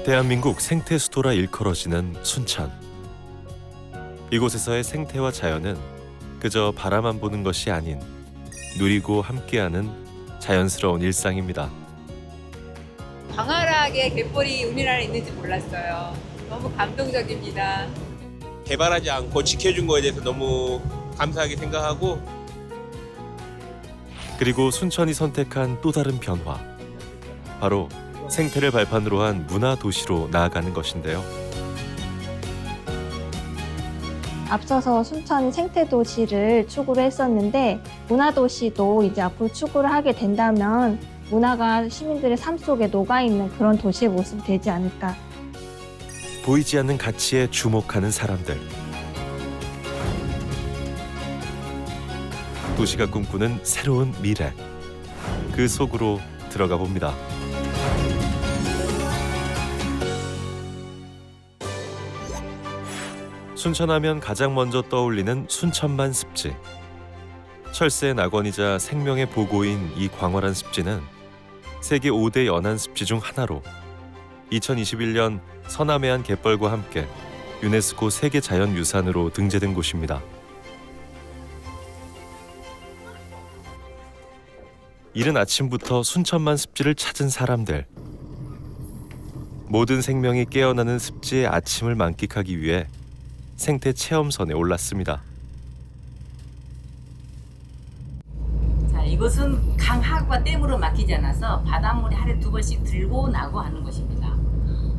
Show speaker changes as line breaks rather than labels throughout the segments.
대한민국 생태 수도라 일컬어지는 순천. 이곳에서의 생태와 자연은 그저 바라만 보는 것이 아닌 누리고 함께하는 자연스러운 일상입니다.
광활하게 갯벌이 우리나라에 있는지 몰랐어요. 너무 감동적입니다.
개발하지 않고 지켜준 거에 대해서 너무 감사하게 생각하고,
그리고 순천이 선택한 또 다른 변화. 바로 생태를 발판으로 한 문화 도시로 나아가는 것인데요.
앞서서 순천이 생태도시를 추구를 했었는데 문화도시도 이제 앞으로 추구를 하게 된다면 문화가 시민들의 삶 속에 녹아있는 그런 도시의 모습이 되지 않을까.
보이지 않는 가치에 주목하는 사람들. 도시가 꿈꾸는 새로운 미래. 그 속으로 들어가 봅니다. 순천하면 가장 먼저 떠올리는 순천만 습지. 철새의 낙원이자 생명의 보고인 이 광활한 습지는 세계 5대 연안 습지 중 하나로 2021년 서남해안 갯벌과 함께 유네스코 세계자연유산으로 등재된 곳입니다. 이른 아침부터 순천만 습지를 찾은 사람들. 모든 생명이 깨어나는 습지의 아침을 만끽하기 위해 생태 체험선에 올랐습니다.
자, 이곳은 강하구가 댐으로 막히지 않아서 바닷물이 하루에 2번씩 들고 나고 하는 곳입니다.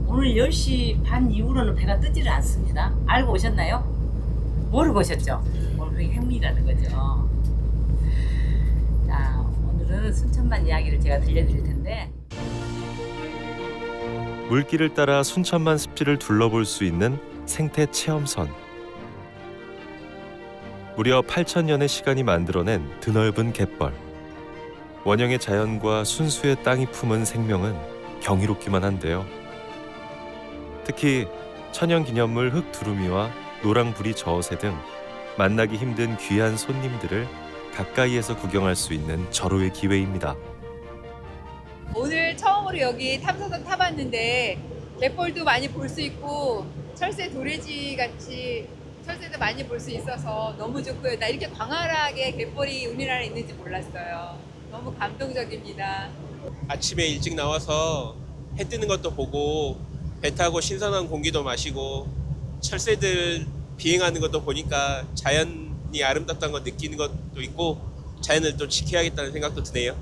오늘 10시 반 이후로는 배가 뜨지를 않습니다. 알고 오셨나요? 모르고 오셨죠? 오늘 그게 행운이라는 거죠. 자, 오늘은 순천만 이야기를 제가 들려드릴 텐데,
물길을 따라 순천만 습지를 둘러볼 수 있는 생태 체험선. 무려 8,000년의 시간이 만들어낸 드넓은 갯벌. 원형의 자연과 순수의 땅이 품은 생명은 경이롭기만 한데요. 특히 천연기념물 흑두루미와 노랑부리 저어새 등 만나기 힘든 귀한 손님들을 가까이에서 구경할 수 있는 절호의 기회입니다.
오늘 처음으로 여기 탐사선 타봤는데 갯벌도 많이 볼 수 있고 철새 도래지 같이 철새도 많이 볼 수 있어서 너무 좋고요. 나 이렇게 광활하게 갯벌이 우리나라에 있는지 몰랐어요. 너무 감동적입니다.
아침에 일찍 나와서 해 뜨는 것도 보고 배 타고 신선한 공기도 마시고 철새들 비행하는 것도 보니까 자연이 아름답다는 걸 느끼는 것도 있고 자연을 또 지켜야겠다는 생각도 드네요.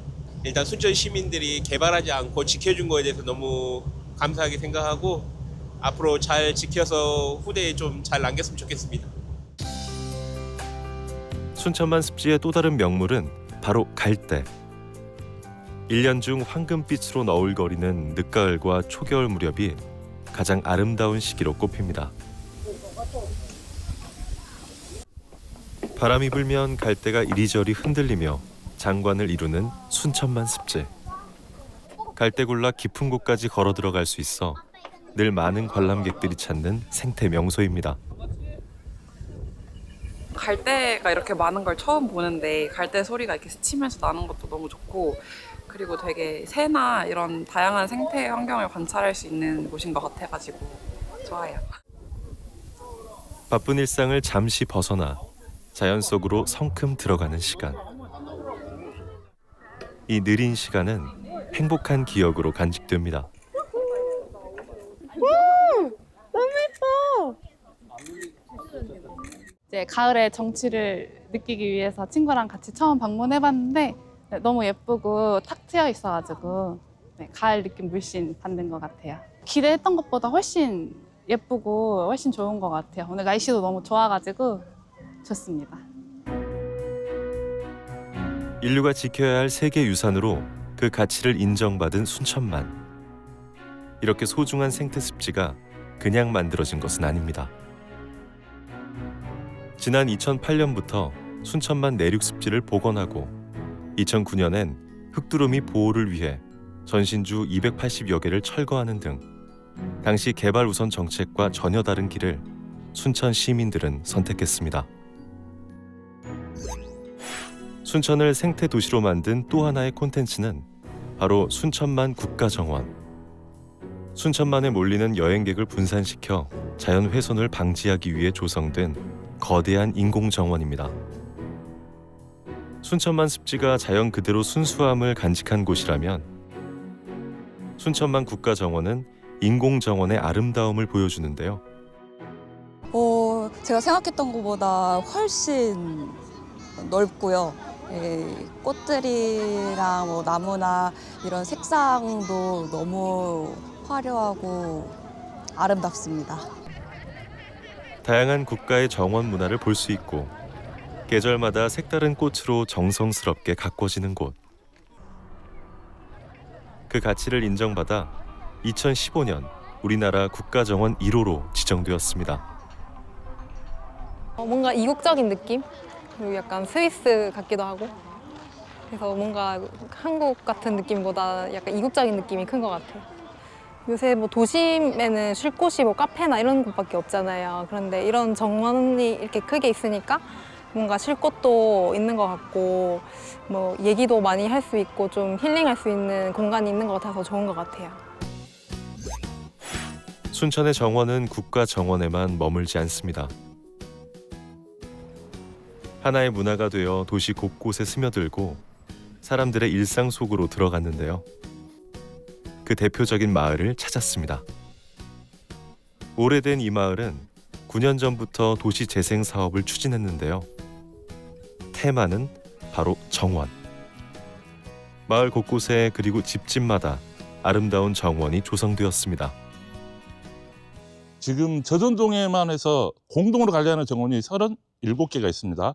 일단 순천 시민들이 개발하지 않고 지켜준 거에 대해서 너무 감사하게 생각하고 앞으로 잘 지켜서 후대에 좀 잘 남겼으면 좋겠습니다.
순천만 습지의 또 다른 명물은 바로 갈대. 1년 중 황금빛으로 너울거리는 늦가을과 초겨울 무렵이 가장 아름다운 시기로 꼽힙니다. 바람이 불면 갈대가 이리저리 흔들리며 장관을 이루는 순천만 습지. 갈대굴라 깊은 곳까지 걸어 들어갈 수 있어 늘 많은 관람객들이 찾는 생태 명소입니다.
갈대가 이렇게 많은 걸 처음 보는데 갈대 소리가 이렇게 스치면서 나는 것도 너무 좋고, 그리고 되게 새나 이런 다양한 생태 환경을 관찰할 수 있는 곳인 것 같아가지고 좋아요.
바쁜 일상을 잠시 벗어나 자연 속으로 성큼 들어가는 시간. 이 느린 시간은 행복한 기억으로 간직됩니다.
이제 가을의 정취를 느끼기 위해서 친구랑 같이 처음 방문해봤는데 너무 예쁘고 탁 트여 있어가지고 가을 느낌 물씬 받는 것 같아요. 기대했던 것보다 훨씬 예쁘고 훨씬 좋은 것 같아요. 오늘 날씨도 너무 좋아가지고 좋습니다.
인류가 지켜야 할 세계 유산으로 그 가치를 인정받은 순천만. 이렇게 소중한 생태 습지가 그냥 만들어진 것은 아닙니다. 지난 2008년부터 순천만 내륙 습지를 복원하고 2009년엔 흑두루미 보호를 위해 전신주 280여 개를 철거하는 등 당시 개발 우선 정책과 전혀 다른 길을 순천 시민들은 선택했습니다. 순천을 생태 도시로 만든 또 하나의 콘텐츠는 바로 순천만 국가정원. 순천만에 몰리는 여행객을 분산시켜 자연 훼손을 방지하기 위해 조성된 거대한 인공정원입니다. 순천만 습지가 자연 그대로 순수함을 간직한 곳이라면 순천만 국가정원은 인공정원의 아름다움을 보여주는데요.
제가 생각했던 것보다 훨씬 넓고요. 꽃들이랑 뭐 나무나 이런 색상도 너무 화려하고 아름답습니다.
다양한 국가의 정원 문화를 볼 수 있고 계절마다 색다른 꽃으로 정성스럽게 가꿔지는 곳. 그 가치를 인정받아 2015년 우리나라 국가정원 1호로 지정되었습니다.
뭔가 이국적인 느낌? 그리고 약간 스위스 같기도 하고 그래서 뭔가 한국 같은 느낌보다 약간 이국적인 느낌이 큰 것 같아요. 요새 뭐 도심에는 쉴 곳이 뭐 카페나 이런 곳밖에 없잖아요. 그런데 이런 정원이 이렇게 크게 있으니까 뭔가 쉴 곳도 있는 것 같고 뭐 얘기도 많이 할 수 있고 좀 힐링할 수 있는 공간이 있는 것 같아서 좋은 것 같아요.
순천의 정원은 국가 정원에만 머물지 않습니다. 하나의 문화가 되어 도시 곳곳에 스며들고 사람들의 일상 속으로 들어갔는데요. 그 대표적인 마을을 찾았습니다. 오래된 이 마을은 9년 전부터 도시 재생 사업을 추진했는데요. 테마는 바로 정원. 마을 곳곳에 그리고 집집마다 아름다운 정원이 조성되었습니다.
지금 저전동에만 해서 공동으로 관리하는 정원이 37개가 있습니다.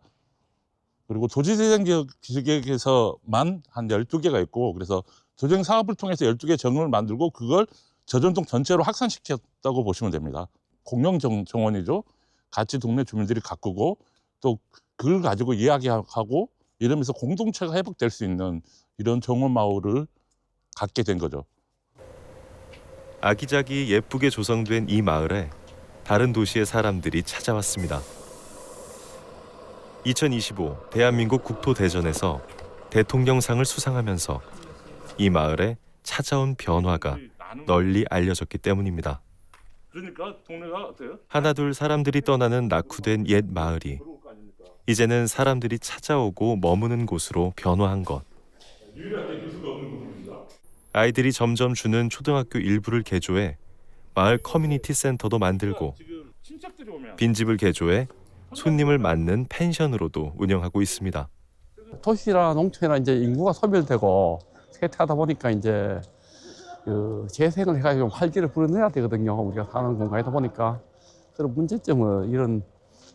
그리고 도시재생기획에서만 한 12개가 있고 그래서 조정 사업을 통해서 12개 정원을 만들고 그걸 저전동 전체로 확산시켰다고 보시면 됩니다. 공영 정원이죠. 같이 동네 주민들이 가꾸고 또 그걸 가지고 이야기하고 이러면서 공동체가 회복될 수 있는 이런 정원 마을을 갖게 된 거죠.
아기자기 예쁘게 조성된 이 마을에 다른 도시의 사람들이 찾아왔습니다. 2025 대한민국 국토대전에서 대통령상을 수상하면서 이 마을에 찾아온 변화가 널리 알려졌기 때문입니다.
그러니까 동네가 어때요?
하나둘 사람들이 떠나는 낙후된 옛 마을이 이제는 사람들이 찾아오고 머무는 곳으로 변화한 것. 아이들이 점점 주는 초등학교 일부를 개조해 마을 커뮤니티 센터도 만들고 빈집을 개조해 손님을 맞는 펜션으로도 운영하고 있습니다.
도시나 농촌이나 이제 인구가 소멸되고 쇠퇴하다 보니까 이제 그 재생을 해가지고 활기를 불어넣어야 되거든요. 우리가 사는 공간이다 보니까 그런 문제점은 이런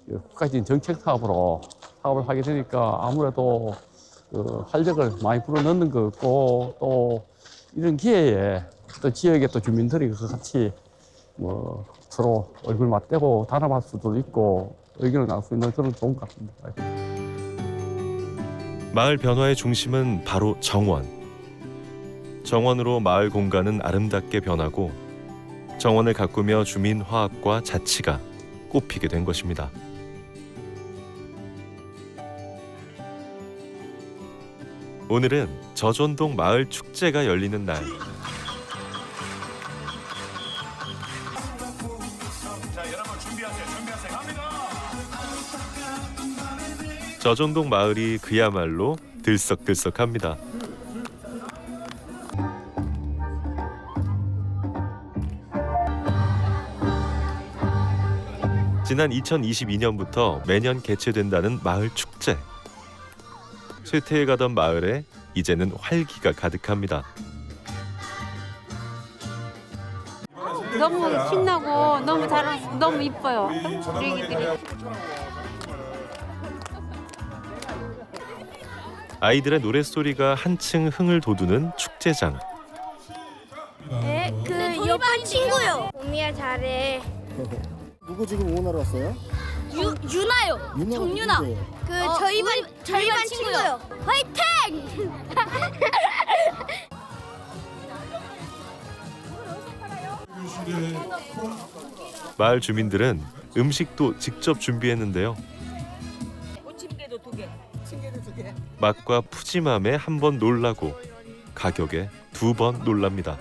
국가적인 정책 사업을 하게 되니까 아무래도 그 활력을 많이 불어넣는 것 같고 또 이런 기회에 또 지역의 또 주민들이 같이 뭐 서로 얼굴 맞대고 단합할 수도 있고 의견을 나눌 수 있는 그런 좋은 것 같습니다.
마을 변화의 중심은 바로 정원. 정원으로 마을 공간은 아름답게 변하고 정원을 가꾸며 주민 화합과 자치가 꽃피게 된 것입니다. 오늘은 저전동 마을 축제가 열리는 날. 저전동 마을이 그야말로 들썩들썩합니다. 지난 2022년부터 매년 개최된다는 마을 축제. 쇠퇴해 가던 마을에 이제는 활기가 가득합니다.
너무 신나고 너무 너무 이뻐요. 우리 애기들이.
아이들의 노랫소리가 한층 흥을 돋우는 축제장.
네, 그 옆반 친구요. 봄이야 잘해.
누구 지금 응원하러 왔어요?
유나요. 정유나. 그 저희 반 친구요. 화이팅!
마을 주민들은 음식도 직접 준비했는데요.
꽃침대도 2개.
맛과 푸짐함에 한 번 놀라고 가격에 2번 놀랍니다.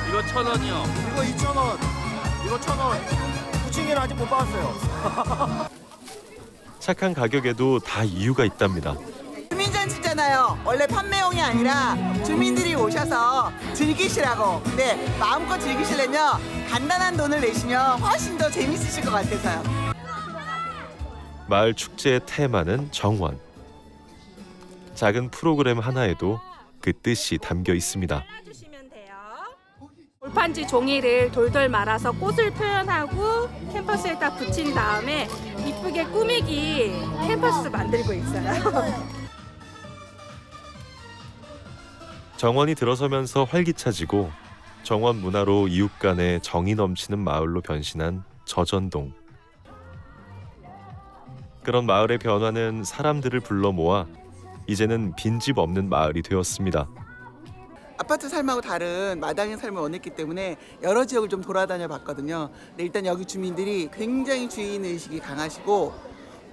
이거
1,000원이요.
이거 2,000원. 이거 1,000원. 부침개는 아직 못 받았어요.
착한 가격에도 다 이유가 있답니다.
주민잔치잖아요. 원래 판매용이 아니라 주민들이 오셔서 즐기시라고. 근데 마음껏 즐기시려면 간단한 돈을 내시면 훨씬 더 재밌으실 것 같아서요.
마을 축제의 테마는 정원. 작은 프로그램 하나에도 그 뜻이 담겨 있습니다.
골판지 종이를 돌돌 말아서 꽃을 표현하고 캠퍼스에다 붙인 다음에 이쁘게 꾸미기 캠퍼스 만들고 있어요.
정원이 들어서면서 활기차지고 정원 문화로 이웃 간의 정이 넘치는 마을로 변신한 저전동. 그런 마을의 변화는 사람들을 불러 모아 이제는 빈집 없는 마을이 되었습니다.
아파트 삶하고 다른 마당의 삶을 원했기 때문에 여러 지역을 좀 돌아다녀 봤거든요. 근데 일단 여기 주민들이 굉장히 주인의식이 강하시고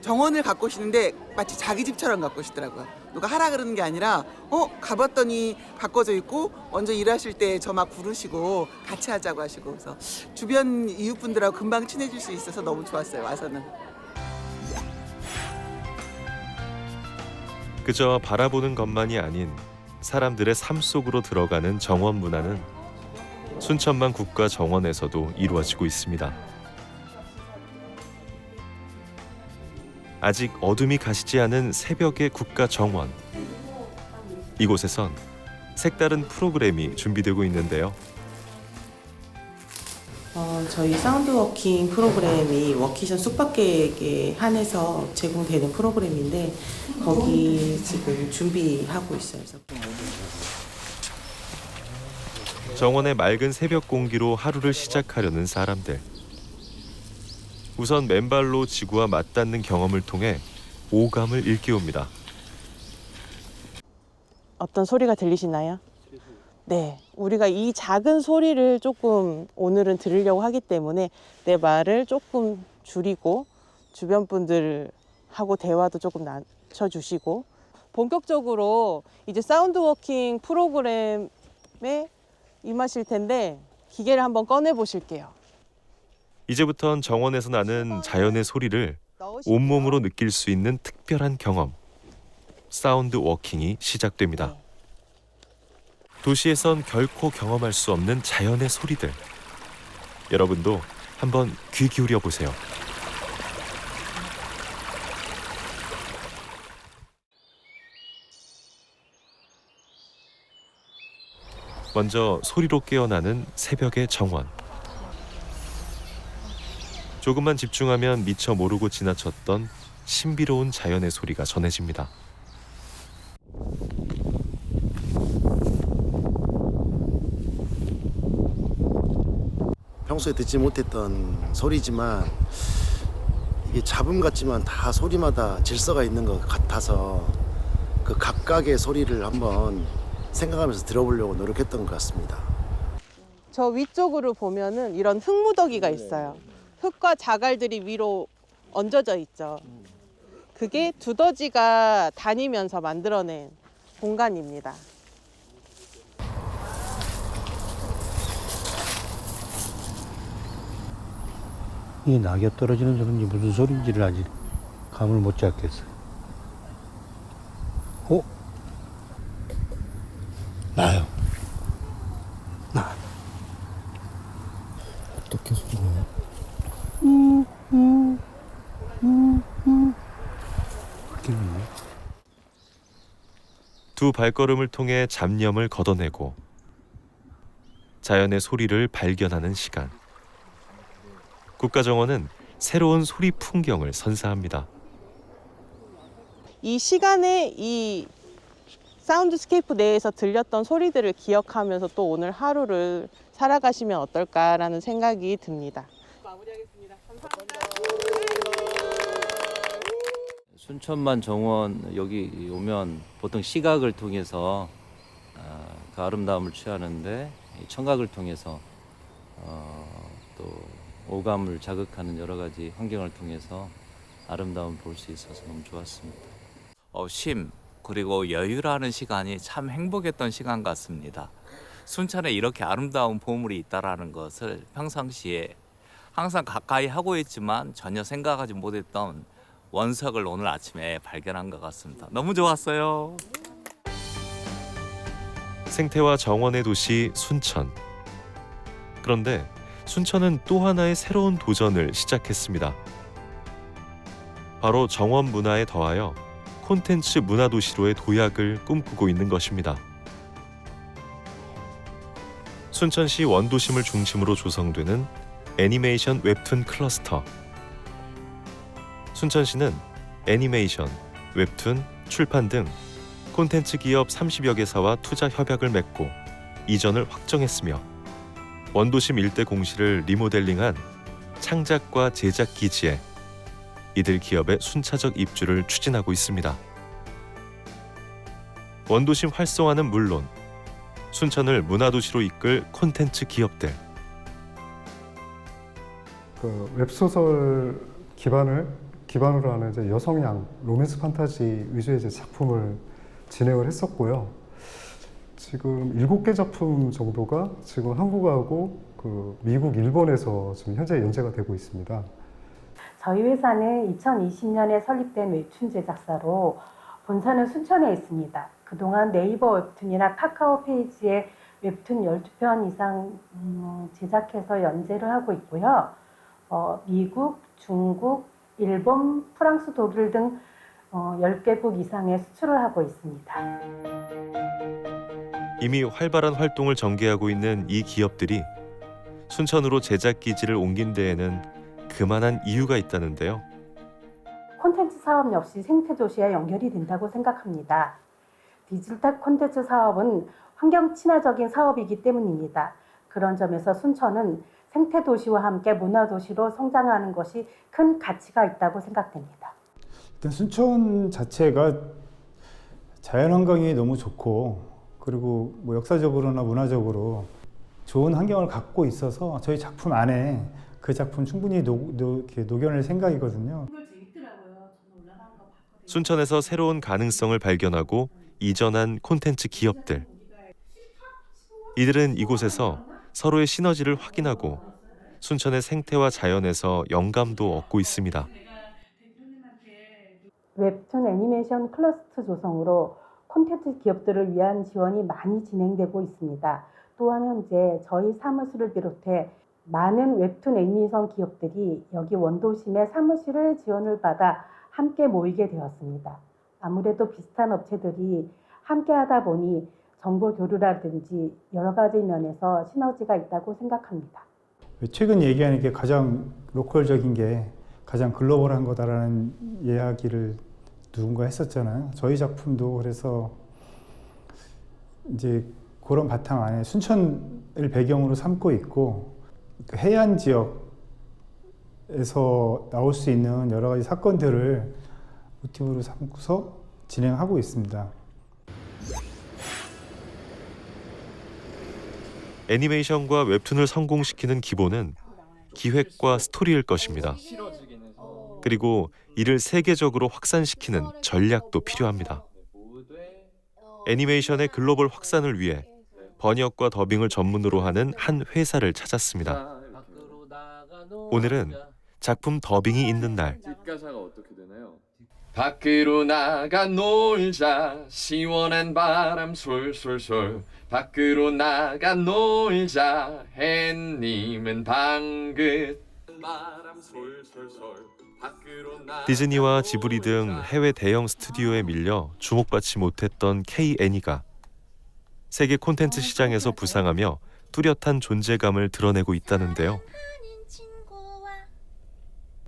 정원을 가꾸시는데 마치 자기 집처럼 가꾸시더라고요. 누가 하라 그러는 게 아니라 가봤더니 바꿔져 있고 먼저 일하실 때 저 막 부르시고 같이 하자고 하시고 그래서 주변 이웃분들하고 금방 친해질 수 있어서 너무 좋았어요. 와서는.
그저 바라보는 것만이 아닌 사람들의 삶 속으로 들어가는 정원 문화는 순천만 국가정원에서도 이루어지고 있습니다. 아직 어둠이 가시지 않은 새벽의 국가정원. 이곳에선 색다른 프로그램이 준비되고 있는데요.
저희 사운드워킹 프로그램이 워케이션 숙박객에 한해서 제공되는 프로그램인데 거기 지금 준비하고 있어요.
정원의 맑은 새벽 공기로 하루를 시작하려는 사람들. 우선 맨발로 지구와 맞닿는 경험을 통해 오감을 일깨웁니다.
어떤 소리가 들리시나요? 네, 우리가 이 작은 소리를 조금 오늘은 들으려고 하기 때문에 내 말을 조금 줄이고 주변 분들하고 대화도 조금 낮춰주시고 본격적으로 이제 사운드 워킹 프로그램에 임하실 텐데 기계를 한번 꺼내 보실게요.
이제부턴 정원에서 나는 자연의 소리를 온몸으로 느낄 수 있는 특별한 경험, 사운드 워킹이 시작됩니다. 도시에선 결코 경험할 수 없는 자연의 소리들. 여러분도 한번 귀 기울여 보세요. 먼저 소리로 깨어나는 새벽의 정원. 조금만 집중하면 미처 모르고 지나쳤던 신비로운 자연의 소리가 전해집니다.
평소에 듣지 못했던 소리지만 이게 잡음 같지만 다 소리마다 질서가 있는 것 같아서 그 각각의 소리를 한번 생각하면서 들어보려고 노력했던 것 같습니다.
저 위쪽으로 보면은 이런 흙무더기가 있어요. 흙과 자갈들이 위로 얹어져 있죠. 그게 두더지가 다니면서 만들어낸 공간입니다.
이 낙엽 떨어지는 소리인지 무슨 소리인지를 아직 감을 못 잡겠어요. 나요. 나. 어떻게 소리나요? 바뀌었네.
두 발걸음을 통해 잡념을 걷어내고 자연의 소리를 발견하는 시간. 국가정원은 새로운 소리 풍경을 선사합니다.
이 시간에 이 사운드스케이프 내에서 들렸던 소리들을 기억하면서 또 오늘 하루를 살아가시면 어떨까라는 생각이 듭니다. 마무리하겠습니다. 감사합니다.
순천만 정원 여기 오면 보통 시각을 통해서 그 아름다움을 취하는데 청각을 통해서 또 오감을 자극하는 여러 가지 환경을 통해서 아름다움을 볼 수 있어서 너무 좋았습니다.
쉼 그리고 여유라는 시간이 참 행복했던 시간 같습니다.
순천에 이렇게 아름다운 보물이 있다라는 것을 평상시에 항상 가까이 하고 있지만 전혀 생각하지 못했던 원석을 오늘 아침에 발견한 것 같습니다. 너무 좋았어요.
생태와 정원의 도시 순천. 그런데 순천은 또 하나의 새로운 도전을 시작했습니다. 바로 정원 문화에 더하여 콘텐츠 문화 도시로의 도약을 꿈꾸고 있는 것입니다. 순천시 원도심을 중심으로 조성되는 애니메이션 웹툰 클러스터. 순천시는 애니메이션, 웹툰, 출판 등 콘텐츠 기업 30여 개사와 투자 협약을 맺고 이전을 확정했으며 원도심 일대 공시를 리모델링한 창작과 제작 기지에 이들 기업의 순차적 입주를 추진하고 있습니다. 원도심 활성화는 물론 순천을 문화도시로 이끌 콘텐츠 기업들.
그 웹소설 기반으로 하는 이제 여성향 로맨스 판타지 위주의 이제 작품을 진행을 했었고요. 지금 7개 작품 정도가 지금 한국하고 그 미국, 일본에서 지금 현재 연재가 되고 있습니다.
저희 회사는 2020년에 설립된 웹툰 제작사로 본사는 순천에 있습니다. 그동안 네이버 웹툰이나 카카오 페이지에 웹툰 12편 이상 제작해서 연재를 하고 있고요. 미국, 중국, 일본, 프랑스, 독일 등 10개국 이상에 수출을 하고 있습니다.
이미 활발한 활동을 전개하고 있는 이 기업들이 순천으로 제작 기지를 옮긴 데에는 그만한 이유가 있다는데요.
콘텐츠 사업 역시 생태 도시와 연결이 된다고 생각합니다. 디지털 콘텐츠 사업은 환경 친화적인 사업이기 때문입니다. 그런 점에서 순천은 생태 도시와 함께 문화 도시로 성장하는 것이 큰 가치가 있다고 생각됩니다.
일단 순천 자체가 자연환경이 너무 좋고 그리고 뭐 역사적으로나 문화적으로 좋은 환경을 갖고 있어서 저희 작품 안에 그 작품 충분히 녹여낼 생각이거든요.
순천에서 새로운 가능성을 발견하고 이전한 콘텐츠 기업들. 이들은 이곳에서 서로의 시너지를 확인하고 순천의 생태와 자연에서 영감도 얻고 있습니다.
웹툰 애니메이션 클러스터 조성으로 콘텐츠 기업들을 위한 지원이 많이 진행되고 있습니다. 또한 현재 저희 사무실을 비롯해 많은 웹툰 애니메이션 기업들이 여기 원도심의 사무실을 지원을 받아 함께 모이게 되었습니다. 아무래도 비슷한 업체들이 함께 하다 보니 정보 교류라든지 여러 가지 면에서 시너지가 있다고 생각합니다.
최근 얘기하는 게 가장 로컬적인 게 가장 글로벌한 거다라는 이야기를 누군가 했었잖아요. 저희 작품도 그래서 이제 그런 바탕 안에 순천을 배경으로 삼고 있고 그 해안 지역에서 나올 수 있는 여러 가지 사건들을 모티브로 삼고서 진행하고 있습니다.
애니메이션과 웹툰을 성공시키는 기본은 기획과 스토리일 것입니다. 그리고 이를 세계적으로 확산시키는 전략도 필요합니다. 애니메이션의 글로벌 확산을 위해 번역과 더빙을 전문으로 하는 한 회사를 찾았습니다. 오늘은 작품 더빙이 있는 날.
뒷가사가 어떻게 되나요? 밖으로 나가 놀자 시원한 바람 솔솔솔 밖으로 나가 놀자 햇님은 방긋 바람 솔솔솔
디즈니와 지브리 등 해외 대형 스튜디오에 밀려 주목받지 못했던 K-애니가 세계 콘텐츠 시장에서 부상하며 뚜렷한 존재감을 드러내고 있다는데요.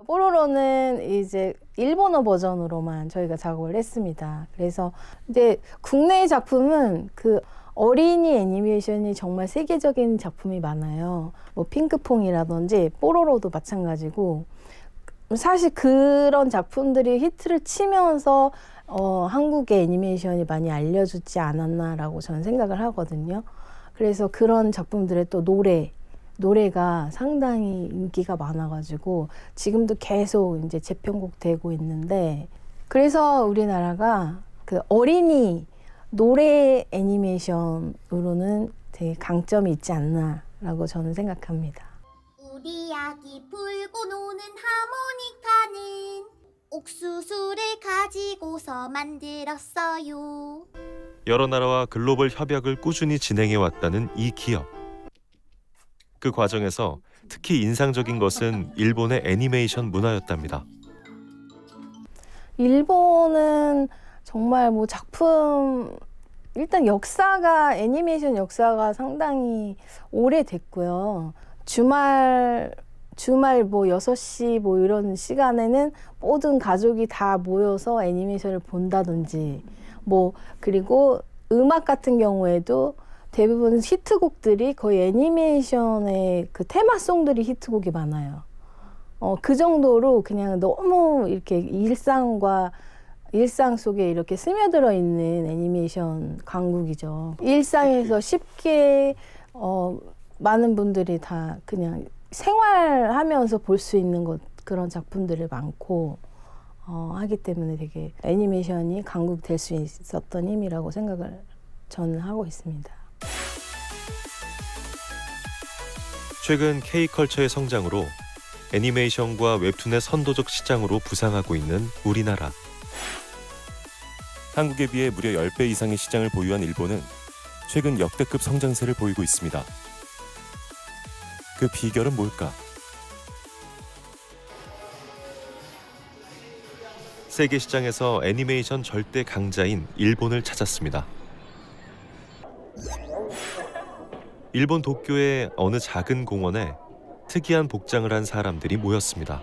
뽀로로는 이제 일본어 버전으로만 저희가 작업을 했습니다. 그래서 이제 국내의 작품은 그 어린이 애니메이션이 정말 세계적인 작품이 많아요. 뭐 핑크퐁이라든지 뽀로로도 마찬가지고 사실 그런 작품들이 히트를 치면서 한국의 애니메이션이 많이 알려주지 않았나라고 저는 생각을 하거든요. 그래서 그런 작품들의 또 노래가 상당히 인기가 많아가지고 지금도 계속 이제 재편곡 되고 있는데 그래서 우리나라가 그 어린이 노래 애니메이션으로는 되게 강점이 있지 않나라고 저는 생각합니다.
우리 아기 불고 노는 하모니카는 옥수수를 가지고서 만들었어요.
여러 나라와 글로벌 협약을 꾸준히 진행해 왔다는 이 기업. 그 과정에서 특히 인상적인 것은 일본의 애니메이션 문화였답니다.
일본은 정말 뭐 작품 일단 역사가 애니메이션 역사가 상당히 오래됐고요. 주말 뭐 6시 뭐 이런 시간에는 모든 가족이 다 모여서 애니메이션을 본다든지 뭐 그리고 음악 같은 경우에도 대부분 히트곡들이 거의 애니메이션의 그 테마송들이 히트곡이 많아요. 그 정도로 그냥 너무 이렇게 일상 속에 이렇게 스며들어 있는 애니메이션 강국이죠. 일상에서 쉽게 많은 분들이 다 그냥 생활하면서 볼 수 있는 그런 작품들이 많고 하기 때문에 되게 애니메이션이 강국될 수 있었던 힘이라고 생각을 저는 하고 있습니다.
최근 K컬처의 성장으로 애니메이션과 웹툰의 선도적 시장으로 부상하고 있는 우리나라. 한국에 비해 무려 10배 이상의 시장을 보유한 일본은 최근 역대급 성장세를 보이고 있습니다. 그 비결은 뭘까? 세계 시장에서 애니메이션 절대 강자인 일본을 찾았습니다. 일본 도쿄의 어느 작은 공원에 특이한 복장을 한 사람들이 모였습니다.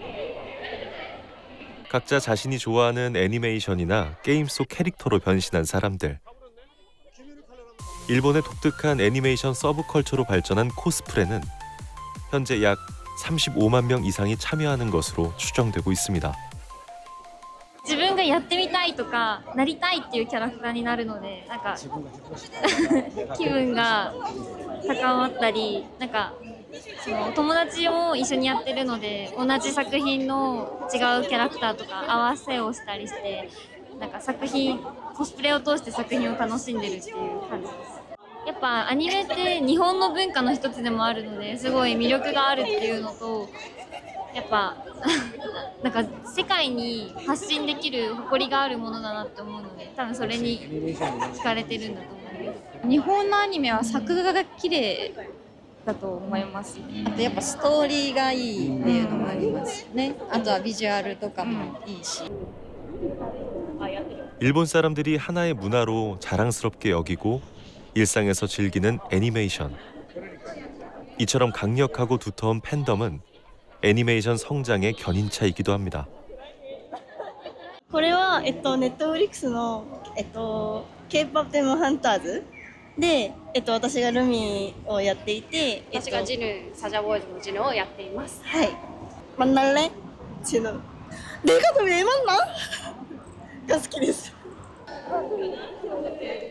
각자 자신이 좋아하는 애니메이션이나 게임 속 캐릭터로 변신한 사람들. 일본의 독특한 애니메이션 서브컬처로 발전한 코스프레는 현재 약 35만 명 이상이 참여하는 것으로 추정되고 있습니다.
自分がやってみたいとかなりたいっていうキャラクターになるのでなんか気分が高まったりなんかその友達も一緒にやってるので同じ作品の違うキャラクターとか合わせをしたりしてなんか作品コスプレを通して作品を楽しんでるっていう感じです。やっぱアニメって日本の文化の一つでもあるのですごい魅力があるっていうのとやっぱなんか世界に発信できる誇りがあるものだなって思うので多分それに惹かれてるんだと思います。日本のアニメは作画が綺麗だと思います。あとやっぱストーリーがいいっていうのもありますね。あとはビジュアルとかもいいし。
일본 사람들이 하나의 문화로 자랑스럽게 여기고 일상에서 즐기는 애니메이션. 이처럼 강력하고 두터운 팬덤은 애니메이션 성장의 견인차이기도 합니다.
これはネットフリックスのK-POP デモハンターズで私がルミをやっていて
私がジヌサジャボーイズのジヌをやっています。
はい。만날래? 진우. 내가 너 왜 만나? 가 好きです.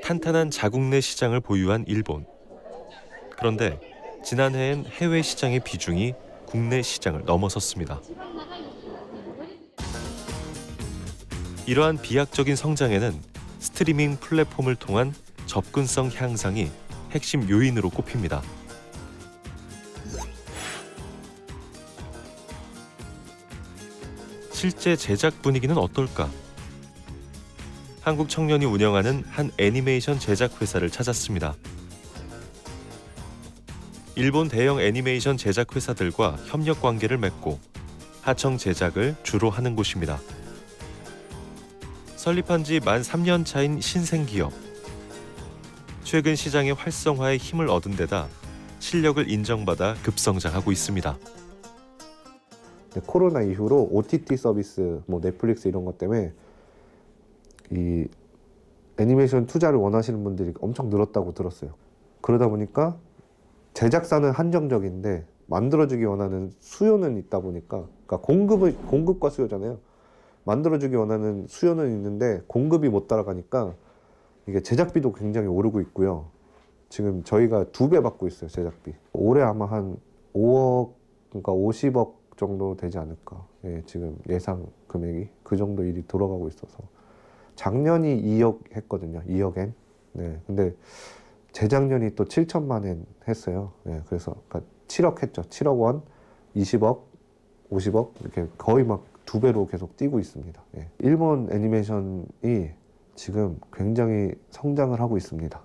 탄탄한 자국 내 시장을 보유한 일본. 그런데 지난해엔 해외 시장의 비중이 국내 시장을 넘어섰습니다. 이러한 비약적인 성장에는 스트리밍 플랫폼을 통한 접근성 향상이 핵심 요인으로 꼽힙니다. 실제 제작 분위기는 어떨까? 한국 청년이 운영하는 한 애니메이션 제작 회사를 찾았습니다. 일본 대형 애니메이션 제작 회사들과 협력 관계를 맺고 하청 제작을 주로 하는 곳입니다. 설립한 지 만 3년 차인 신생기업. 최근 시장의 활성화에 힘을 얻은 데다 실력을 인정받아 급성장하고 있습니다.
코로나 이후로 OTT 서비스, 뭐 넷플릭스 이런 것 때문에 이 애니메이션 투자를 원하시는 분들이 엄청 늘었다고 들었어요. 그러다 보니까 제작사는 한정적인데 만들어주기 원하는 수요는 있다 보니까 그러니까 공급과 수요잖아요. 만들어주기 원하는 수요는 있는데 공급이 못 따라가니까 이게 제작비도 굉장히 오르고 있고요. 지금 저희가 2배 받고 있어요, 제작비. 올해 아마 한 5억, 그러니까 50억 정도 되지 않을까. 예, 지금 예상 금액이 그 정도 일이 돌아가고 있어서 작년이 2억 했거든요. 2억엔. 네, 근데 재작년이 또 7천만 엔 했어요. 예, 그래서 7억 했죠. 7억 원, 20억, 50억 이렇게 거의 막 2배로 계속 뛰고 있습니다. 예. 일본 애니메이션이 지금 굉장히 성장을 하고 있습니다.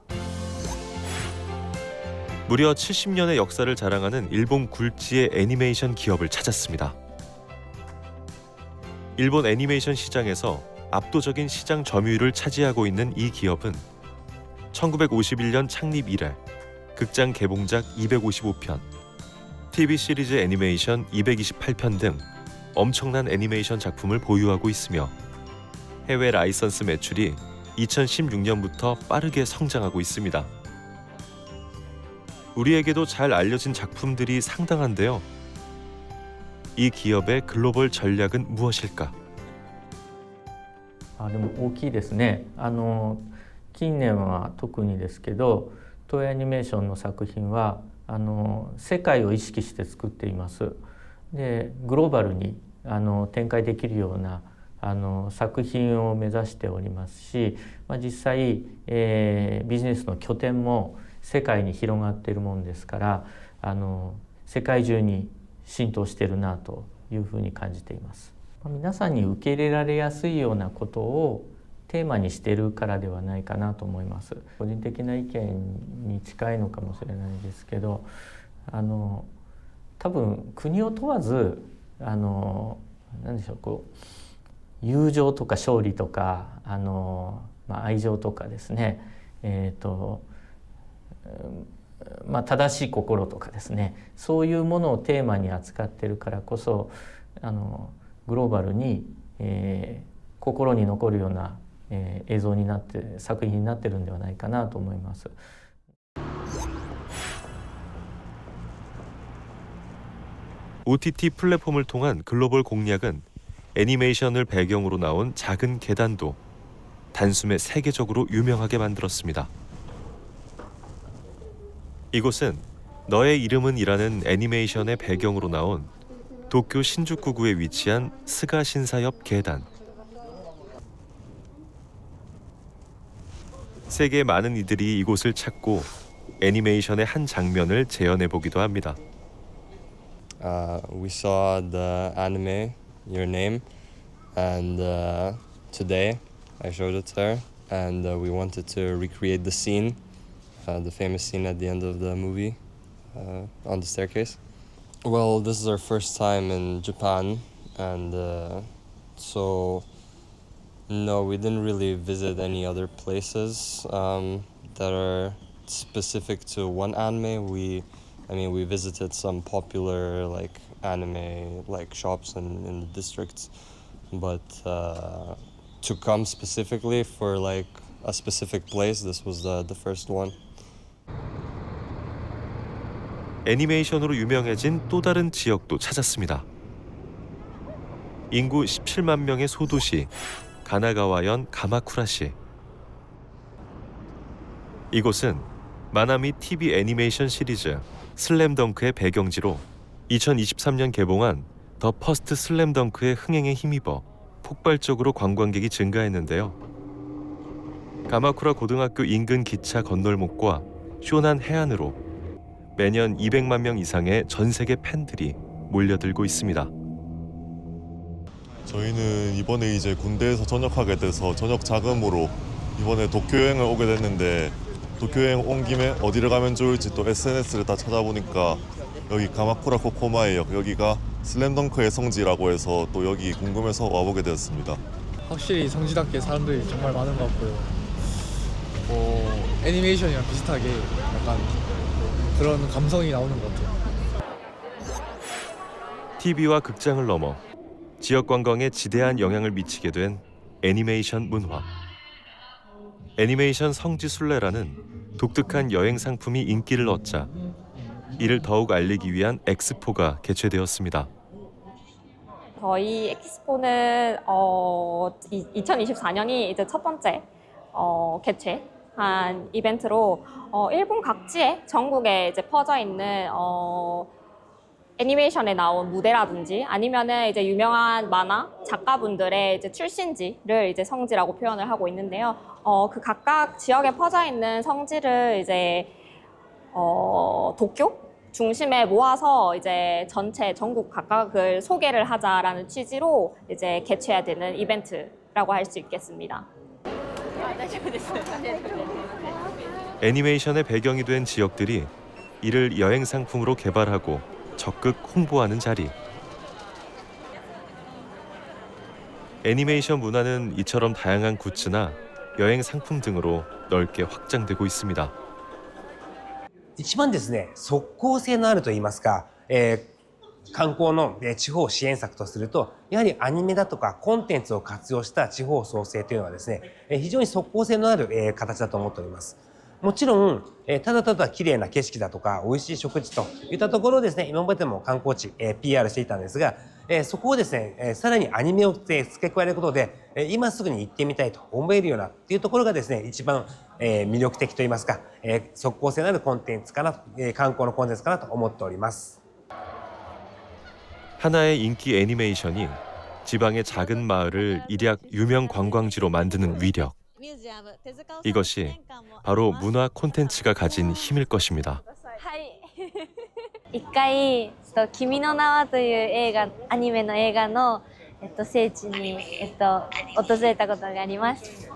무려 70년의 역사를 자랑하는 일본 굴지의 애니메이션 기업을 찾았습니다. 일본 애니메이션 시장에서 압도적인 시장 점유율을 차지하고 있는 이 기업은 1951년 창립 이래 극장 개봉작 255편, TV 시리즈 애니메이션 228편 등 엄청난 애니메이션 작품을 보유하고 있으며 해외 라이선스 매출이 2016년부터 빠르게 성장하고 있습니다. 우리에게도 잘 알려진 작품들이 상당한데요. 이 기업의 글로벌 전략은 무엇일까?
でも大きいですね。近年は特にですけど、東映アニメーションの作品は世界を意識して作っています。で、グローバルに展開できるような作品を目指しておりますし、実際、ビジネスの拠点も世界に広がっているものですから、世界中に浸透しているなというふうに感じています。皆さんに受け入れられやすいようなことをテーマにしているからではないかなと思います。個人的な意見に近いのかもしれないですけど、多分国を問わず何でしょう、こう友情とか勝利とか愛情とかですね、正しい心とかですね、そういうものをテーマに扱っているからこそグローバルに、心に残るような、映像になって作品になってるんではないかなと思います。
OTT 플랫폼을 통한 글로벌 공략은 애니메이션을 배경으로 나온 작은 계단도 단숨에 세계적으로 유명하게 만들었습니다. 이곳은 너의 이름은이라는 애니메이션의 배경으로 나온 도쿄 신주쿠구에 위치한 스가 신사엽 계단. 세계 많은 이들이 이곳을 찾고 애니메이션의 한 장면을 재현해 보기도 합니다.
We saw the anime, Your Name, and today I showed it to her, and we wanted to recreate the scene, the famous scene at the end of the movie on the staircase. Well, this is our first time in Japan, and so no, we didn't really visit any other places that are specific to one anime. We visited some popular anime shops in the districts, but to come specifically for a specific place, this was the first one.
애니메이션으로 유명해진 또 다른 지역도 찾았습니다. 인구 17만 명의 소도시 가나가와현 가마쿠라시. 이곳은 마나미 TV 애니메이션 시리즈 슬램덩크의 배경지로 2023년 개봉한 더 퍼스트 슬램덩크의 흥행에 힘입어 폭발적으로 관광객이 증가했는데요. 가마쿠라 고등학교 인근 기차 건널목과 쇼난 해안으로 매년 200만 명 이상의 전 세계 팬들이 몰려들고 있습니다.
저희는 이번에 이제 군대에서 전역하게 돼서 전역 자금으로 이번에 도쿄 여행을 오게 됐는데, 도쿄 여행 온 김에 어디를 가면 좋을지 또 SNS를 다 찾아보니까 여기 가마쿠라 코코마에역, 여기가 슬램덩크의 성지라고 해서 또 여기 궁금해서 와보게 되었습니다.
확실히 성지답게 사람들이 정말 많은 것 같고요. 애니메이션이랑 비슷하게 약간 그런 감성이 나오는 것 같아요.
TV와 극장을 넘어 지역 관광에 지대한 영향을 미치게 된 애니메이션 문화. 애니메이션 성지 순례라는 독특한 여행 상품이 인기를 얻자 이를 더욱 알리기 위한 엑스포가 개최되었습니다.
저희 엑스포는 2024년이 이제 첫 번째 개최한 이벤트로 일본 각지에 전국에 이제 퍼져 있는 애니메이션에 나온 무대라든지 아니면은 이제 유명한 만화 작가분들의 이제 출신지를 이제 성지라고 표현을 하고 있는데요. 그 각각 지역에 퍼져 있는 성지를 이제 도쿄 중심에 모아서 이제 전체 전국 각각을 소개를 하자라는 취지로 이제 개최해야 되는 이벤트라고 할 수 있겠습니다.
애니메이션의 배경이 된 지역들이 이를 여행 상품으로 개발하고 적극 홍보하는 자리. 애니메이션 문화는 이처럼 다양한 굿즈나 여행 상품 등으로 넓게 확장되고 있습니다.
一番ですね、即効性のあるといいますか、観光の地方支援策とすると、やはりアニメだとかコンテンツを活用した地方創生というのはですね、非常に即効性のある形だと思っております。もちろん、ただただ綺麗な景色だとか、美味しい食事といったところをですね、今までも観光地、PR していたんですが、そこをですね、さらにアニメを付け加えることで、今すぐに行ってみたいと思えるようなっていうところがですね、一番魅力的といいますか、即効性のあるコンテンツかな、観光のコンテンツかなと思っております。
하나의 인기 애니메이션이 지방의 작은 마을을 일약 유명 관광지로 만드는 위력. 이것이 바로 문화 콘텐츠가 가진 힘일 것입니다.
一回「君の名は」という映画アニメの映画の聖地に訪れたことがあります。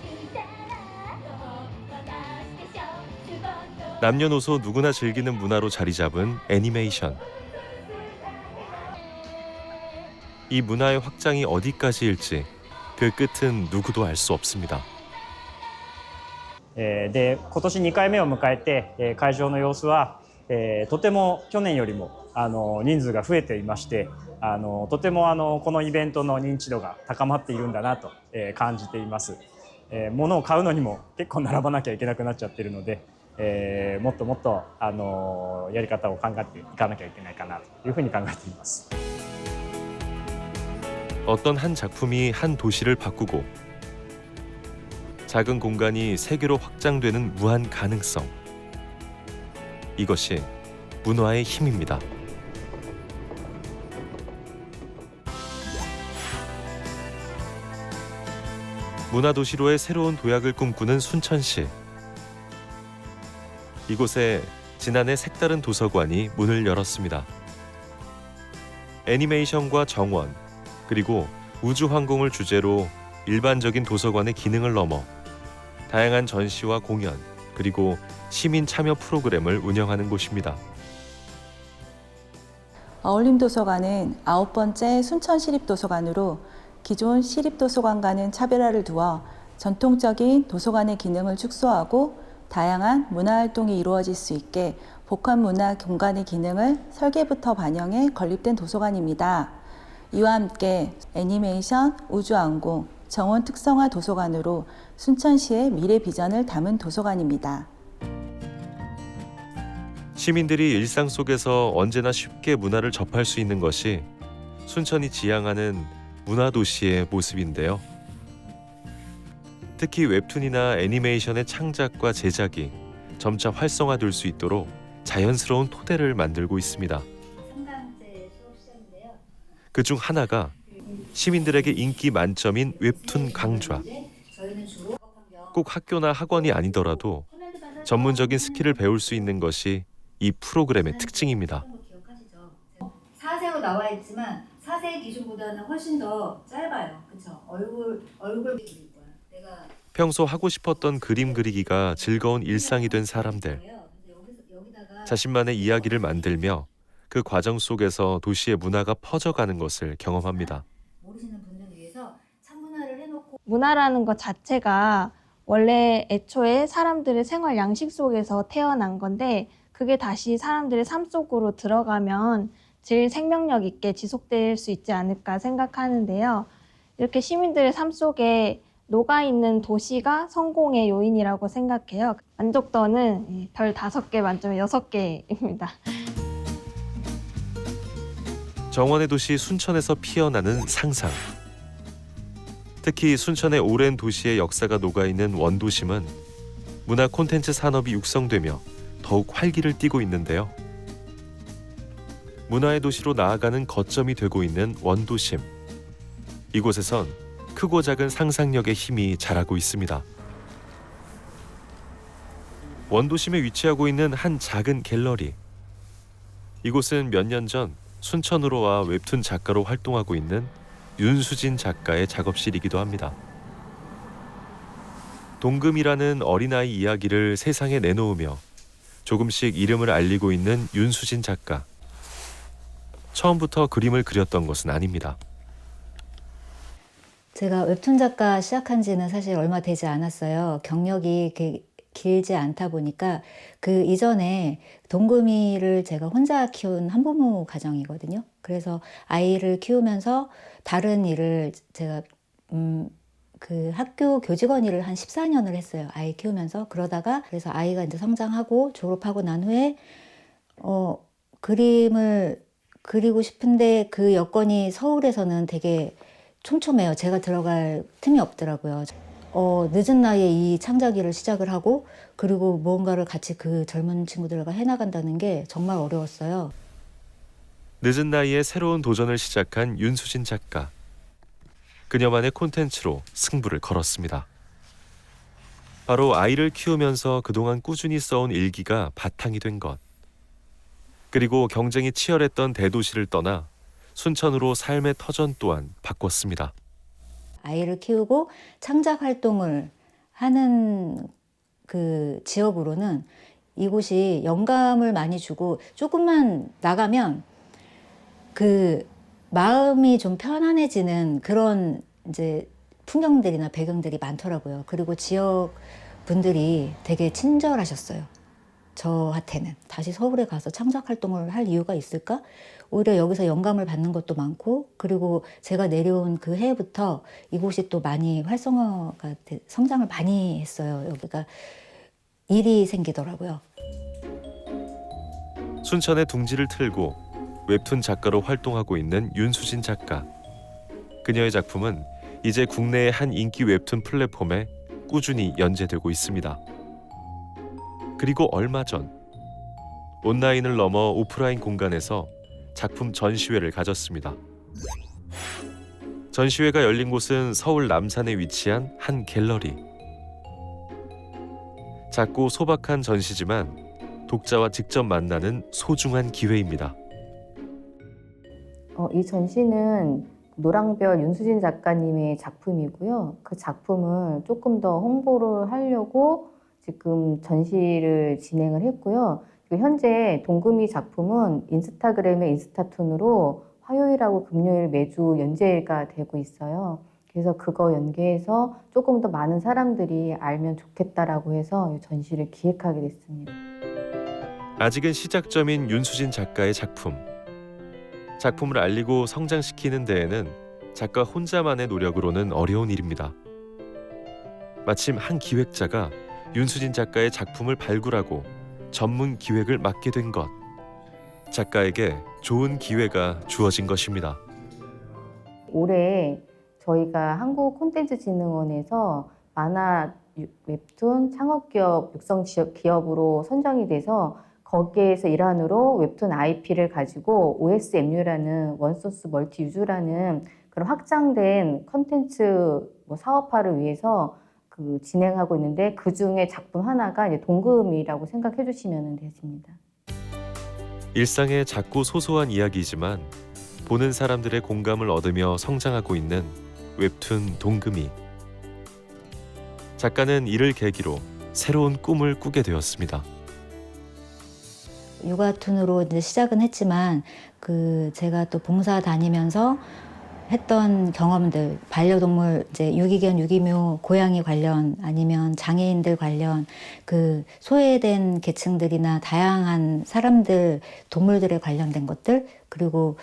남녀노소 누구나 즐기는 문화로 자리 잡은 애니메이션. 이 문화의 확장이 어디까지일지 그 끝은 누구도 알 수 없습니다.
で今年2回目を迎えて会場の様子はとても去年よりも人数が増えていましてとてもこのイベントの認知度が高まっているんだなと感じています。物を買うのにも結構並ばなきゃいけなくなっちゃってるのでもっともっとやり方を考えていかなきゃいけないかなというふうに考えています。
어떤 한 작품이 한 도시를 바꾸고 작은 공간이 세계로 확장되는 무한 가능성. 이것이 문화의 힘입니다. 문화도시로의 새로운 도약을 꿈꾸는 순천시. 이곳에 지난해 색다른 도서관이 문을 열었습니다. 애니메이션과 정원, 그리고 우주항공을 주제로 일반적인 도서관의 기능을 넘어 다양한 전시와 공연, 그리고 시민 참여 프로그램을 운영하는 곳입니다.
어울림도서관은 9번째 순천시립도서관으로 기존 시립도서관과는 차별화를 두어 전통적인 도서관의 기능을 축소하고 다양한 문화활동이 이루어질 수 있게 복합문화 공간의 기능을 설계부터 반영해 건립된 도서관입니다. 이와 함께 애니메이션, 우주항공, 정원 특성화 도서관으로 순천시의 미래 비전을 담은 도서관입니다.
시민들이 일상 속에서 언제나 쉽게 문화를 접할 수 있는 것이 순천이 지향하는 문화도시의 모습인데요. 특히 웹툰이나 애니메이션의 창작과 제작이 점차 활성화될 수 있도록 자연스러운 토대를 만들고 있습니다. 그중 하나가 시민들에게 인기 만점인 웹툰 강좌. 꼭 학교나 학원이 아니더라도 전문적인 스킬을 배울 수 있는 것이 이 프로그램의 특징입니다.
4세로 나와 있지만 4세 기준보다는 훨씬 더 짧아요. 그렇죠? 얼굴 그릴 거야. 내가
평소 하고 싶었던 그림 그리기가 즐거운 일상이 된 사람들. 자신만의 이야기를 만들며 그 과정 속에서 도시의 문화가 퍼져가는 것을 경험합니다.
모르시는 분들 위해서 참문화를 해놓고
문화라는 것 자체가 원래 애초에 사람들의 생활 양식 속에서 태어난 건데 그게 다시 사람들의 삶 속으로 들어가면 제일 생명력 있게 지속될 수 있지 않을까 생각하는데요. 이렇게 시민들의 삶 속에 녹아있는 도시가 성공의 요인이라고 생각해요. 만족도는 별 5개 만점에 6개입니다.
정원의 도시 순천에서 피어나는 상상. 특히 순천의 오랜 도시의 역사가 녹아있는 원도심은 문화 콘텐츠 산업이 육성되며 더욱 활기를 띠고 있는데요. 문화의 도시로 나아가는 거점이 되고 있는 원도심. 이곳에선 크고 작은 상상력의 힘이 자라고 있습니다. 원도심에 위치하고 있는 한 작은 갤러리. 이곳은 몇 년 전 순천으로 와 웹툰 작가로 활동하고 있는 윤수진 작가의 작업실이기도 합니다. 동금이라는 어린아이 이야기를 세상에 내놓으며 조금씩 이름을 알리고 있는 윤수진 작가. 처음부터 그림을 그렸던 것은 아닙니다.
제가 웹툰 작가 시작한 지는 사실 얼마 되지 않았어요. 경력이 길지 않다 보니까 그 이전에 동금이를 제가 혼자 키운 한부모 가정이거든요. 그래서 아이를 키우면서 다른 일을 제가 그 학교 교직원 일을 한 14년을 했어요. 아이 키우면서. 그러다가 그래서 아이가 이제 성장하고 졸업하고 난 후에 그림을 그리고 싶은데 그 여건이 서울에서는 되게 촘촘해요. 제가 들어갈 틈이 없더라고요. 늦은 나이에 이 창작일을 시작을 하고 그리고 무언가를 같이 그 젊은 친구들과 해나간다는 게 정말 어려웠어요.
늦은 나이에 새로운 도전을 시작한 윤수진 작가. 그녀만의 콘텐츠로 승부를 걸었습니다. 바로 아이를 키우면서 그동안 꾸준히 써온 일기가 바탕이 된 것. 그리고 경쟁이 치열했던 대도시를 떠나 순천으로 삶의 터전 또한 바꿨습니다.
아이를 키우고 창작 활동을 하는 그 지역으로는 이곳이 영감을 많이 주고 조금만 나가면 그 마음이 좀 편안해지는 그런 이제 풍경들이나 배경들이 많더라고요. 그리고 지역 분들이 되게 친절하셨어요. 저한테는 다시 서울에 가서 창작 활동을 할 이유가 있을까? 오히려 여기서 영감을 받는 것도 많고 그리고 제가 내려온 그 해부터 이곳이 또 많이 활성화가 성장을 많이 했어요. 여기가 일이 생기더라고요.
순천의 둥지를 틀고 웹툰 작가로 활동하고 있는 윤수진 작가. 그녀의 작품은 이제 국내의 한 인기 웹툰 플랫폼에 꾸준히 연재되고 있습니다. 그리고 얼마 전 온라인을 넘어 오프라인 공간에서 작품 전시회를 가졌습니다. 전시회가 열린 곳은 서울 남산에 위치한 한 갤러리. 작고 소박한 전시지만 독자와 직접 만나는 소중한 기회입니다.
이 전시는 노랑별 윤수진 작가님의 작품이고요. 그 작품을 조금 더 홍보를 하려고 지금 전시를 진행을 했고요. 현재 동금이 작품은 인스타그램의 인스타툰으로 화요일하고 금요일 매주 연재가 되고 있어요. 그래서 그거 연계해서 조금 더 많은 사람들이 알면 좋겠다라고 해서 이 전시를 기획하게 됐습니다.
아직은 시작점인 윤수진 작가의 작품. 작품을 알리고 성장시키는 데에는 작가 혼자만의 노력으로는 어려운 일입니다. 마침 한 기획자가 윤수진 작가의 작품을 발굴하고 전문 기획을 맡게 된 것. 작가에게 좋은 기회가 주어진 것입니다.
올해 저희가 한국콘텐츠진흥원에서 만화 웹툰 창업기업 육성기업으로 선정이 돼서 거기에서 일환으로 웹툰 IP를 가지고 OSMU라는 원소스 멀티 유즈라는 그런 확장된 콘텐츠 사업화를 위해서 진행하고 있는데 그 중에 작품 하나가 이제 동금이라고 생각해 주시면 되십니다.
일상의 작고 소소한 이야기이지만 보는 사람들의 공감을 얻으며 성장하고 있는 웹툰 동금이. 작가는 이를 계기로 새로운 꿈을 꾸게 되었습니다.
육아툰으로 이제 시작은 했지만 제가 또 봉사 다니면서 했던 경험들, 반려동물 이제 유기견, 유기묘, 고양이 관련 아니면 장애인들 관련 소외된 계층들이나 다양한 사람들, 동물들에 관련된 것들 그리고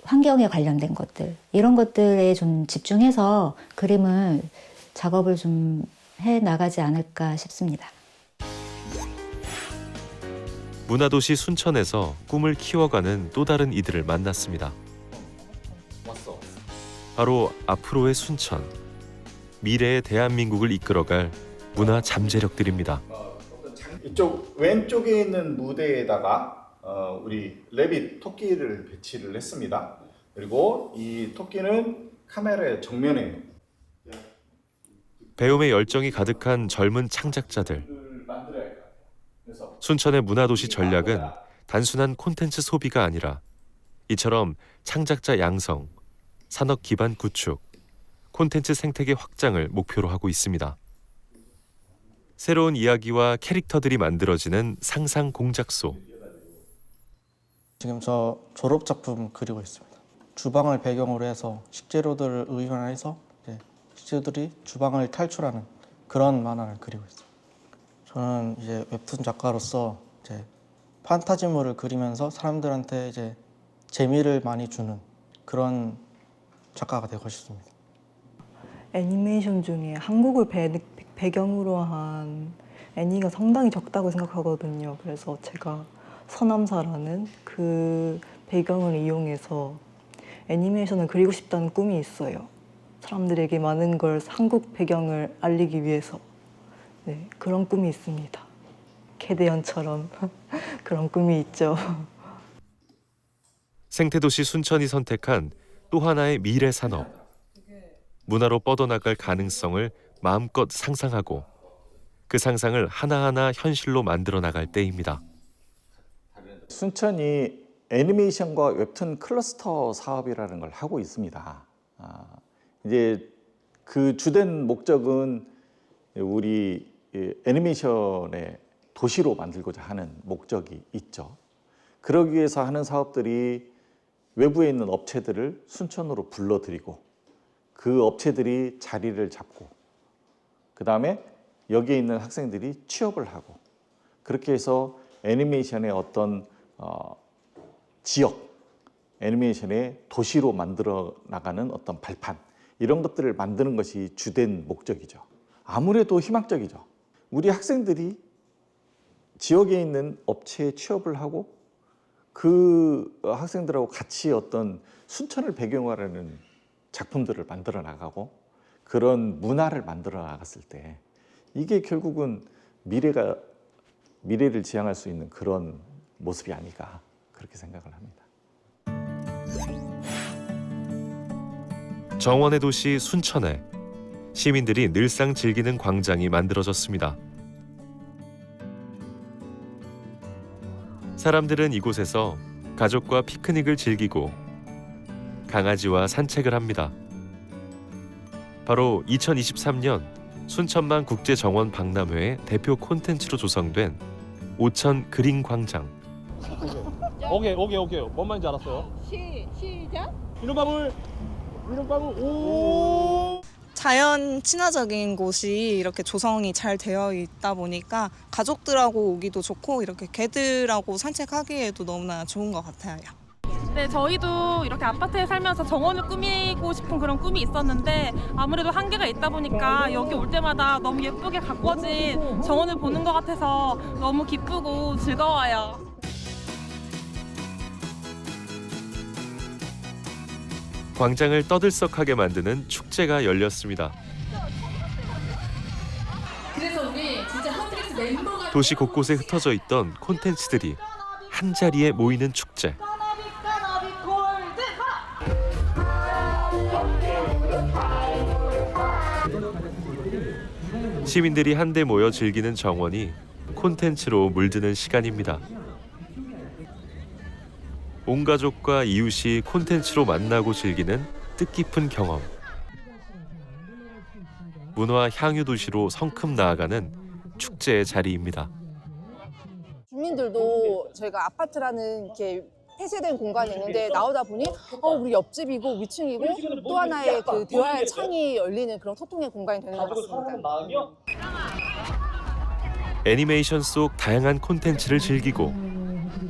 환경에 관련된 것들 이런 것들에 좀 집중해서 작업을 좀 해 나가지 않을까 싶습니다.
문화도시 순천에서 꿈을 키워가는 또 다른 이들을 만났습니다. 바로 앞으로의 순천, 미래의 대한민국을 이끌어갈 문화 잠재력들입니다.
이쪽 왼쪽에 있는 무대에다가 우리 레빗 토끼를 배치를 했습니다. 그리고 이 토끼는 카메라의 정면에
배움의 열정이 가득한 젊은 창작자들. 순천의 문화도시 전략은 단순한 콘텐츠 소비가 아니라 이처럼 창작자 양성, 산업 기반 구축, 콘텐츠 생태계 확장을 목표로 하고 있습니다. 새로운 이야기와 캐릭터들이 만들어지는 상상 공작소.
지금 저 졸업 작품 그리고 있습니다. 주방을 배경으로 해서 식재료들을 의존해서 식재료들이 주방을 탈출하는 그런 만화를 그리고 있어요. 저는 이제 웹툰 작가로서 이제 판타지물을 그리면서 사람들한테 이제 재미를 많이 주는 그런 작가가 되고 싶습니다.
애니메이션 중에 한국을 배경으로 한 애니가 상당히 적다고 생각하거든요. 그래서 제가 서남사라는 그 배경을 이용해서 애니메이션을 그리고 싶다는 꿈이 있어요. 사람들에게 많은 걸 한국 배경을 알리기 위해서. 네, 그런 꿈이 있습니다. 캐대언처럼 그런 꿈이 있죠.
생태도시 순천이 선택한 또 하나의 미래 산업. 문화로 뻗어나갈 가능성을 마음껏 상상하고 그 상상을 하나하나 현실로 만들어 나갈 때입니다.
순천이 애니메이션과 웹툰 클러스터 사업이라는 걸 하고 있습니다. 이제 그 주된 목적은 우리 애니메이션의 도시로 만들고자 하는 목적이 있죠. 그러기 위해서 하는 사업들이 외부에 있는 업체들을 순천으로 불러들이고 그 업체들이 자리를 잡고 그 다음에 여기에 있는 학생들이 취업을 하고 그렇게 해서 애니메이션의 어떤 지역, 애니메이션의 도시로 만들어 나가는 어떤 발판 이런 것들을 만드는 것이 주된 목적이죠. 아무래도 희망적이죠. 우리 학생들이 지역에 있는 업체에 취업을 하고 그 학생들하고 같이 어떤 순천을 배경으로 하는 작품들을 만들어 나가고 그런 문화를 만들어 나갔을 때 이게 결국은 미래를 지향할 수 있는 그런 모습이 아닐까 그렇게 생각을 합니다.
정원의 도시 순천에 시민들이 늘상 즐기는 광장이 만들어졌습니다. 사람들은 이곳에서 가족과 피크닉을 즐기고 강아지와 산책을 합니다. 바로 2023년 순천만 국제정원 박람회의 대표 콘텐츠로 조성된 오천 그린 광장.
오케이. 뭔 말인지 알았어요?
시작.
이놈방울 오.
자연 친화적인 곳이 이렇게 조성이 잘 되어 있다 보니까 가족들하고 오기도 좋고 이렇게 개들하고 산책하기에도 너무나 좋은 것 같아요.
네, 저희도 이렇게 아파트에 살면서 정원을 꾸미고 싶은 그런 꿈이 있었는데 아무래도 한계가 있다 보니까 여기 올 때마다 너무 예쁘게 가꿔진 정원을 보는 것 같아서 너무 기쁘고 즐거워요.
광장을 떠들썩하게 만드는 축제가 열렸습니다.
그래서 우리 진짜 핫트릭스 멤버가
도시 곳곳에 흩어져 있던 콘텐츠들이 한자리에 모이는 축제. 시민들이 한데 모여 즐기는 정원이 콘텐츠로 물드는 시간입니다. 온 가족과 이웃이 콘텐츠로 만나고 즐기는 뜻깊은 경험. 문화 향유 도시로 성큼 나아가는 축제의 자리입니다.
주민들도 저희가 아파트라는 이렇게 폐쇄된 공간이 있는데 나오다 보니 우리 옆집이고 위층이고 또 하나의 그 대화의 창이 열리는 그런 소통의 공간이 되는 것 같습니다.
애니메이션 속 다양한 콘텐츠를 즐기고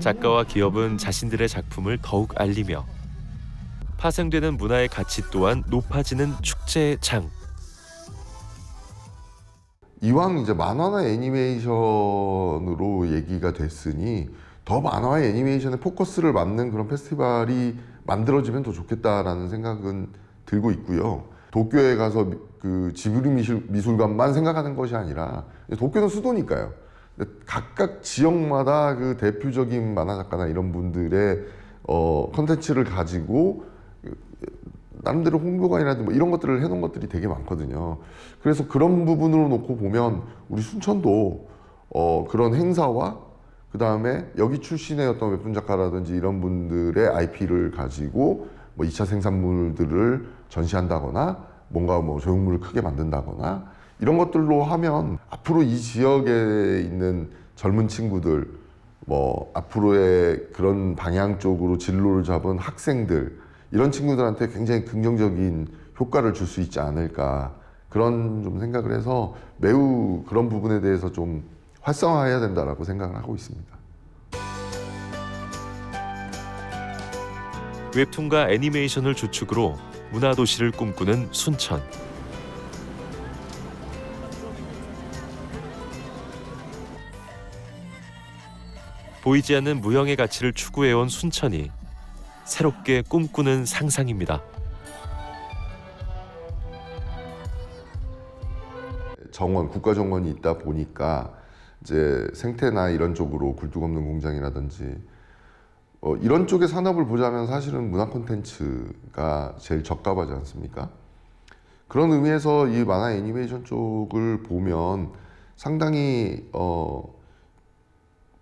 작가와 기업은 자신들의 작품을 더욱 알리며 파생되는 문화의 가치 또한 높아지는 축제의 장.
이왕 이제 만화나 애니메이션으로 얘기가 됐으니 더 만화와 애니메이션에 포커스를 맞는 그런 페스티벌이 만들어지면 더 좋겠다라는 생각은 들고 있고요. 도쿄에 가서 그 지브리 미술관만 생각하는 것이 아니라 도쿄는 수도니까요. 각각 지역마다 그 대표적인 만화 작가나 이런 분들의 컨텐츠를 가지고 나름대로 홍보관이라든지 뭐 이런 것들을 해놓은 것들이 되게 많거든요. 그래서 그런 부분으로 놓고 보면 우리 순천도 그런 행사와 그 다음에 여기 출신의 어떤 웹툰 작가라든지 이런 분들의 IP를 가지고 뭐 2차 생산물들을 전시한다거나 뭔가 뭐 조형물을 크게 만든다거나 이런 것들로 하면 앞으로 이 지역에 있는 젊은 친구들 뭐 앞으로의 그런 방향 쪽으로 진로를 잡은 학생들 이런 친구들한테 굉장히 긍정적인 효과를 줄 수 있지 않을까 그런 좀 생각을 해서 매우 그런 부분에 대해서 좀 활성화해야 된다라고 생각을 하고 있습니다.
웹툰과 애니메이션을 주축으로 문화도시를 꿈꾸는 순천. 보이지 않는 무형의 가치를 추구해온 순천이 새롭게 꿈꾸는 상상입니다.
정원, 국가정원이 있다 보니까 이제 생태나 이런 쪽으로 굴뚝 없는 공장이라든지 이런 쪽의 산업을 보자면 사실은 문화 콘텐츠가 제일 적합하지 않습니까? 그런 의미에서 이 만화 애니메이션 쪽을 보면 상당히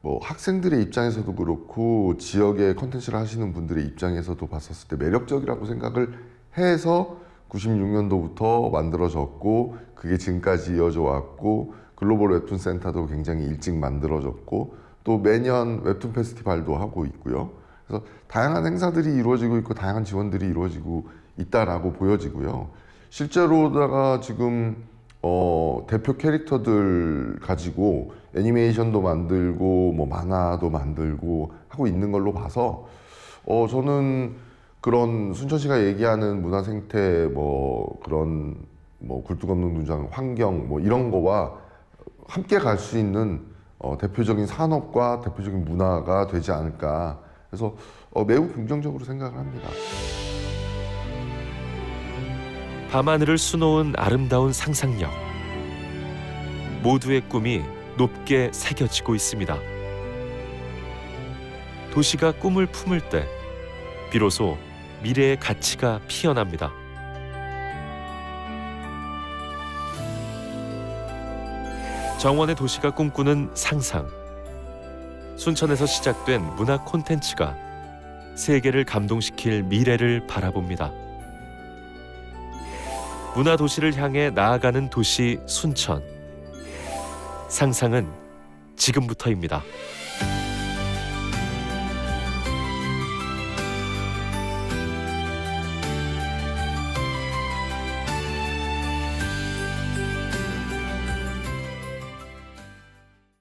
뭐 학생들의 입장에서도 그렇고 지역의 콘텐츠를 하시는 분들의 입장에서도 봤었을 때 매력적이라고 생각을 해서 96년도부터 만들어졌고 그게 지금까지 이어져 왔고 글로벌 웹툰 센터도 굉장히 일찍 만들어졌고 또 매년 웹툰 페스티벌도 하고 있고요. 그래서 다양한 행사들이 이루어지고 있고 다양한 지원들이 이루어지고 있다라고 보여지고요. 실제로다가 지금 대표 캐릭터들 가지고 애니메이션도 만들고 뭐 만화도 만들고 하고 있는 걸로 봐서 저는 그런 순천시가 얘기하는 문화 생태 뭐 그런 뭐 굴뚝 없는 농장 환경 뭐 이런 거와 함께 갈 수 있는 대표적인 산업과 대표적인 문화가 되지 않을까 그래서 매우 긍정적으로 생각을 합니다.
밤하늘을 수놓은 아름다운 상상력. 모두의 꿈이 높게 새겨지고 있습니다. 도시가 꿈을 품을 때 비로소 미래의 가치가 피어납니다. 정원의 도시가 꿈꾸는 상상. 순천에서 시작된 문화 콘텐츠가 세계를 감동시킬 미래를 바라봅니다. 문화 도시를 향해 나아가는 도시 순천. 상상은 지금부터입니다.